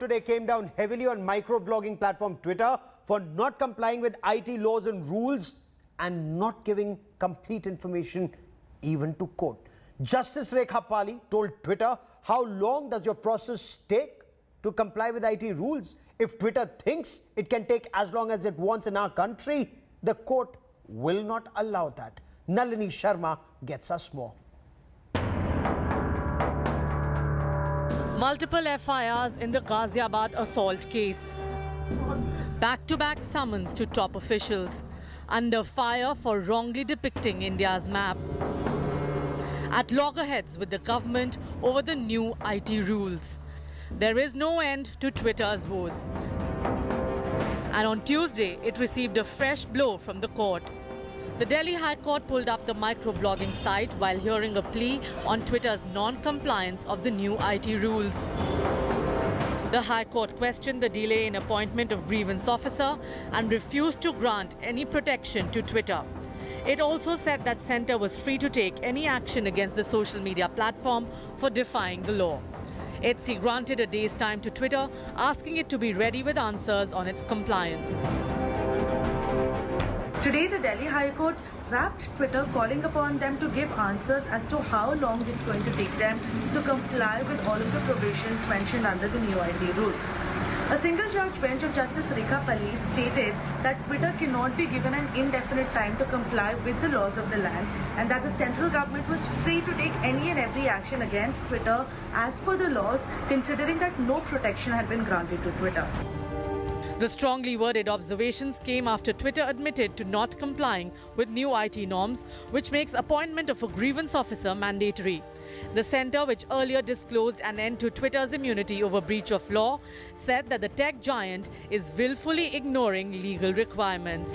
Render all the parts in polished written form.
Today came down heavily on microblogging platform Twitter for not complying with IT laws and rules and not giving complete information even to court. Justice Rekha Pali told Twitter, how long does your process take to comply with IT rules? If Twitter thinks it can take as long as it wants in our country, the court will not allow that. Nalini Sharma gets us more. Multiple FIRs in the Ghaziabad assault case. Back-to-back summons to top officials. Under fire for wrongly depicting India's map. At loggerheads with the government over the new IT rules. There is no end to Twitter's woes. And on Tuesday, it received a fresh blow from the court. The Delhi High Court pulled up the microblogging site while hearing a plea on Twitter's non-compliance of the new IT rules. The High Court questioned the delay in appointment of grievance officer and refused to grant any protection to Twitter. It also said that Centre was free to take any action against the social media platform for defying the law. HC granted a day's time to Twitter, asking it to be ready with answers on its compliance. Today, the Delhi High Court wrapped Twitter, calling upon them to give answers as to how long it's going to take them to comply with all of the provisions mentioned under the new IT rules. A single judge bench of Justice Rekha Pali stated that Twitter cannot be given an indefinite time to comply with the laws of the land and that the central government was free to take any and every action against Twitter as per the laws, considering that no protection had been granted to Twitter. The strongly worded observations came after Twitter admitted to not complying with new IT norms, which makes appointment of a grievance officer mandatory. The centre, which earlier disclosed an end to Twitter's immunity over breach of law, said that the tech giant is willfully ignoring legal requirements.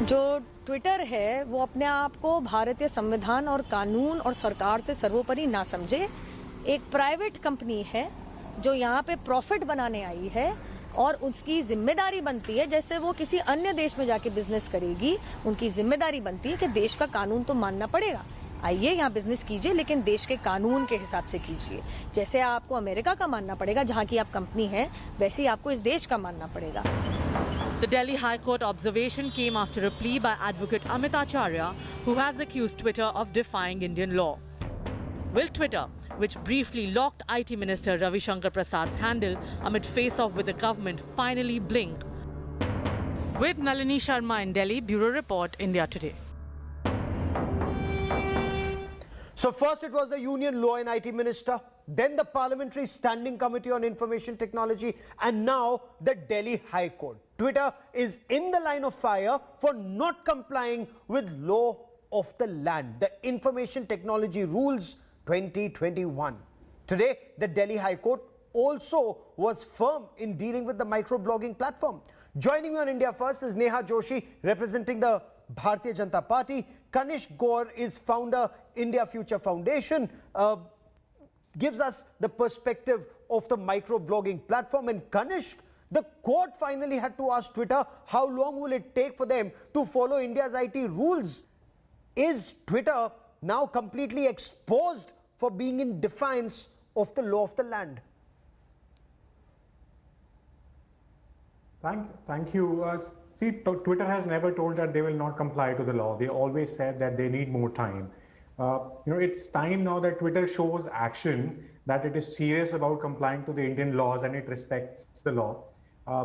जो Twitter है वो अपने आप को भारतीय संविधान और कानून और सरकार से सर्वोपरि ना समझे। एक प्राइवेट कंपनी है जो यहाँ पे प्रॉफिट बनाने आई है और उसकी जिम्मेदारी बनती है, जैसे वो किसी अन्य देश में जाके बिजनेस करेगी, उनकी जिम्मेदारी बनती है कि देश का कानून तो मानना पड़ेगा। आइए यहाँ बिजनेस कीजिए, लेकिन देश के कानून के हिसाब से कीजिए। जैसे आपको अमेरिका का मानना पड़ेगा जहाँ की आप कंपनी है, वैसे ही आपको इस देश का मानना पड़ेगा। The Delhi High Court observation came after a plea by advocate Amit Acharya, who has accused Twitter of defying Indian law. Will Twitter, which briefly locked IT Minister Ravi Shankar Prasad's handle amid face-off with the government, finally blink? With Nalini Sharma in Delhi, Bureau Report, India Today. So first it was the Union Law and IT Minister, then the Parliamentary Standing Committee on Information Technology, and now the Delhi High Court. Twitter is in the line of fire for not complying with law of the land, the Information Technology Rules 2021. Today, the Delhi High Court also was firm in dealing with the microblogging platform. Joining me on India First is Neha Joshi, representing the Bharatiya Janata Party. Kanishk Gaur is founder, India Future Foundation, gives us the perspective of the microblogging platform. And Kanishk, the court finally had to ask Twitter, how long will it take for them to follow India's IT rules? Is Twitter now completely exposed for being in defiance of the law of the land? Thank you. See, Twitter has never told that they will not comply to the law. They always said that they need more time. It's time now that Twitter shows action, that it is serious about complying to the Indian laws and it respects the law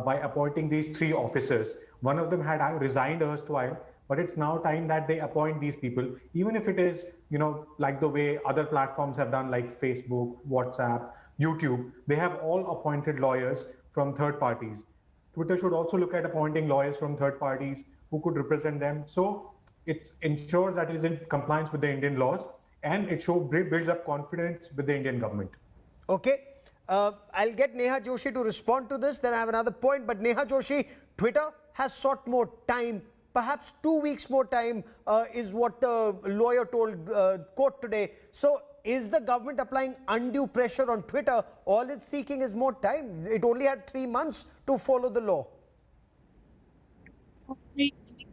by appointing these 3 officers. One of them had resigned erstwhile, but it's now time that they appoint these people, even if it is, like the way other platforms have done, like Facebook, WhatsApp, YouTube. They have all appointed lawyers from third parties. Twitter should also look at appointing lawyers from third parties who could represent them. So it ensures that it is in compliance with the Indian laws and it builds up confidence with the Indian government. Okay. I'll get Neha Joshi to respond to this. Then I have another point. But Neha Joshi, Twitter has sought more time. Perhaps 2 weeks more time is what the lawyer told court today. So is the government applying undue pressure on Twitter? All it's seeking is more time. It only had 3 months to follow the law.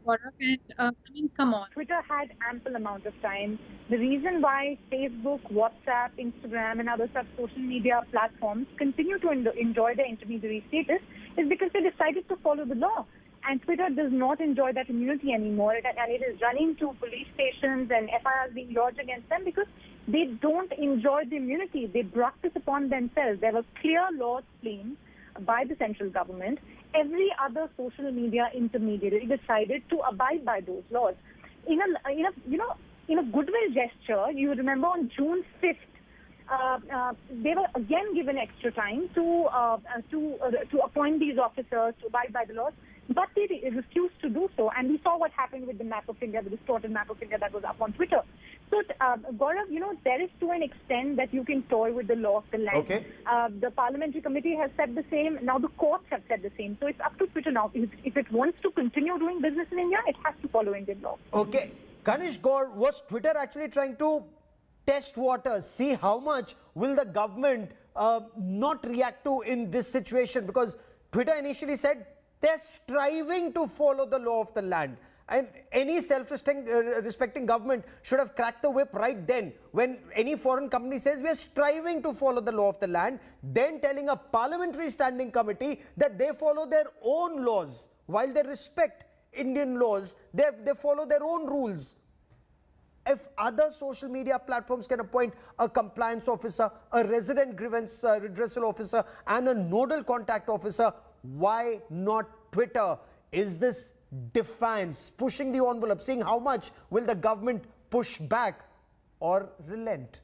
Gaurav, and I mean, come on. Twitter had ample amount of time. The reason why Facebook, WhatsApp, Instagram, and other such social media platforms continue to enjoy their intermediary status is because they decided to follow the law. And Twitter does not enjoy that immunity anymore, and it is running to police stations and FIRs being lodged against them because they don't enjoy the immunity. They brought this upon themselves. There were clear laws framed by the central government. Every other social media intermediary decided to abide by those laws. In a goodwill gesture, you remember on June 5th, they were again given extra time to appoint these officers to abide by the laws, but they refused to do so. And we saw what happened with the map of India, the distorted map of India that was up on Twitter. So, Gaurav, there is to an extent that you can toy with the law of the land. Okay. The parliamentary committee has said the same. Now the courts have said the same. So it's up to Twitter now. If it wants to continue doing business in India, it has to follow Indian law. Okay. Kanish Gaur, was Twitter actually trying to test waters, see how much will the government not react to in this situation? Because Twitter initially said they're striving to follow the law of the land. And any self-respecting government should have cracked the whip right then when any foreign company says we are striving to follow the law of the land, then telling a parliamentary standing committee that they follow their own laws. While they respect Indian laws, they follow their own rules. If other social media platforms can appoint a compliance officer, a resident grievance redressal officer, and a nodal contact officer, why not Twitter? Is this defiance, pushing the envelope, seeing how much will the government push back or relent?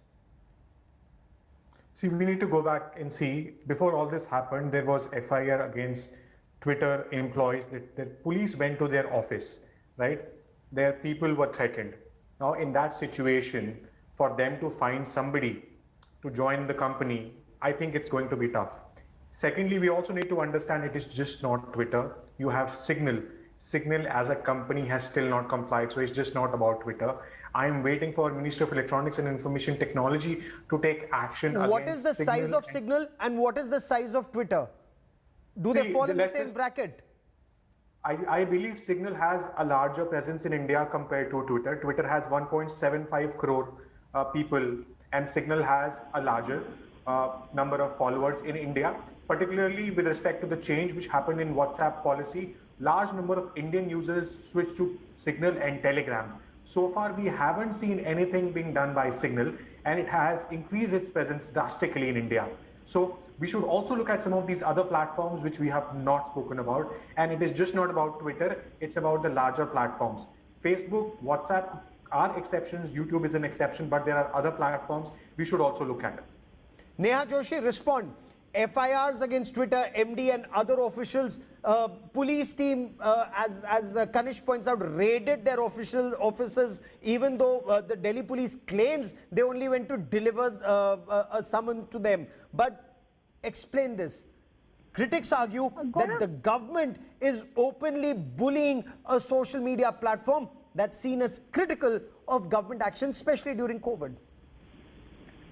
See, we need to go back and see, before all this happened, there was FIR against Twitter employees. The police went to their office, right? Their people were threatened. Now, in that situation, for them to find somebody to join the company, I think it's going to be tough. Secondly, we also need to understand it is just not Twitter. You have Signal. Signal as a company has still not complied, so it's just not about Twitter. I am waiting for Ministry of Electronics and Information Technology to take action. What is the size of Signal and what is the size of Twitter? Do they fall in the same bracket? I believe Signal has a larger presence in India compared to Twitter. Twitter has 1.75 crore people, and Signal has a larger number of followers in India, particularly with respect to the change which happened in WhatsApp policy. Large number of Indian users switched to Signal and Telegram. So far, we haven't seen anything being done by Signal, and it has increased its presence drastically in India. So we should also look at some of these other platforms which we have not spoken about. And it is just not about Twitter, it's about the larger platforms. Facebook, WhatsApp are exceptions, YouTube is an exception, but there are other platforms we should also look at. Neha Joshi, respond. FIRs against Twitter, MD and other officials, police team, as Kanish points out, raided their offices, even though the Delhi police claims they only went to deliver a summons to them. But explain this. Critics argue that the government is openly bullying a social media platform that's seen as critical of government action, especially during COVID.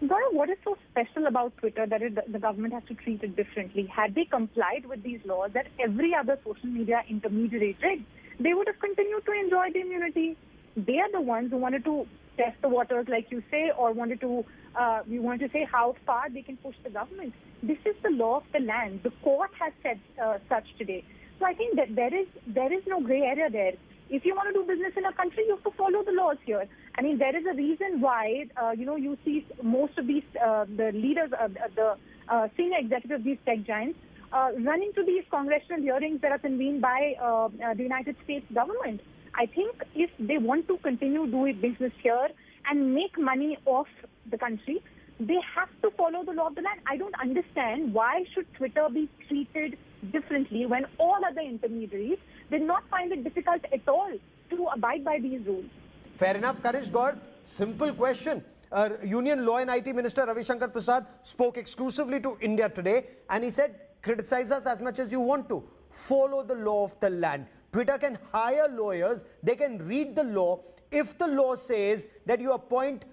Gaurav, what is so special about Twitter that the government has to treat it differently? Had they complied with these laws that every other social media intermediary did, they would have continued to enjoy the immunity. They are the ones who wanted to test the waters, like you say, or wanted to say how far they can push the government. This is the law of the land. The court has said such today. So I think that there is no gray area there. If you want to do business in a country, you have to follow the laws here. I mean, there is a reason why, you see most of these, the leaders, the senior executives of these tech giants running to these congressional hearings that are convened by the United States government. I think if they want to continue doing business here and make money off the country, they have to follow the law of the land. I don't understand why should Twitter be treated differently when all other intermediaries did not find it difficult at all to abide by these rules. Fair enough, Kanish Gaur. Simple question. Union Law and IT Minister Ravi Shankar Prasad spoke exclusively to India today, and he said, criticize us as much as you want to. Follow the law of the land. Twitter can hire lawyers. They can read the law. If the law says that you appoint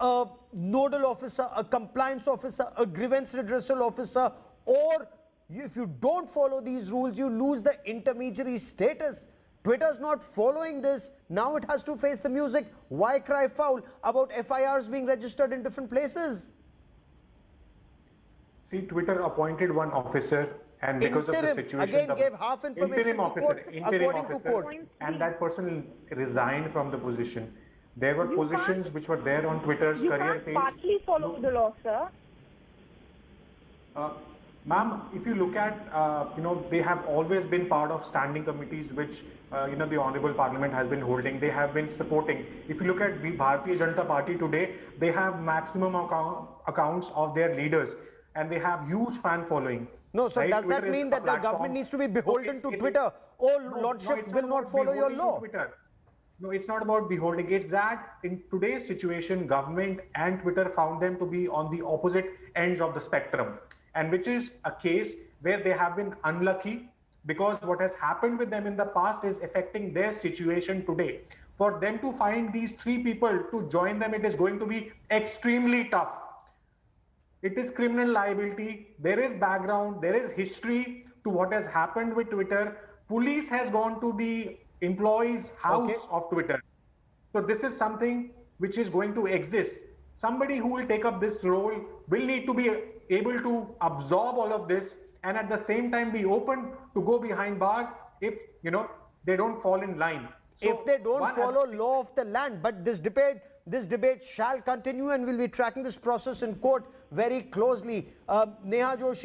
a nodal officer, a compliance officer, a grievance redressal officer, or if you don't follow these rules, you lose the intermediary status. Twitter's not following this. Now it has to face the music. Why cry foul about FIRs being registered in different places? See, Twitter appointed one officer, and because of the Interim, situation, again gave half information to court, according to court. and that person resigned from the position. There were positions which were there on Twitter's You career can't page. partly follow the law, sir. Ma'am, if you look at, they have always been part of standing committees which, the Honorable Parliament has been holding. They have been supporting. If you look at the Bharatiya Janata Party today, they have maximum accounts of their leaders, and they have huge fan following. No, so right? does that Twitter is mean a that the platform- government needs to be No, beholden it's- to it- Twitter? Lordship it's will not about follow your beholden to law. Twitter. No, it's not about beholding. It's that in today's situation, government and Twitter found them to be on the opposite ends of the spectrum, and which is a case where they have been unlucky, because what has happened with them in the past is affecting their situation today. For them to find these three people to join them, it is going to be extremely tough. It is criminal liability. There is background. There is history to what has happened with Twitter. Police has gone to the employee's house of Twitter. So this is something which is going to exist. Somebody who will take up this role will need to be able to absorb all of this, and at the same time be open to go behind bars if, they don't fall in line. So If they don't one follow law of the land. But this debate shall continue, and we'll be tracking this process in court very closely. Neha Joshi.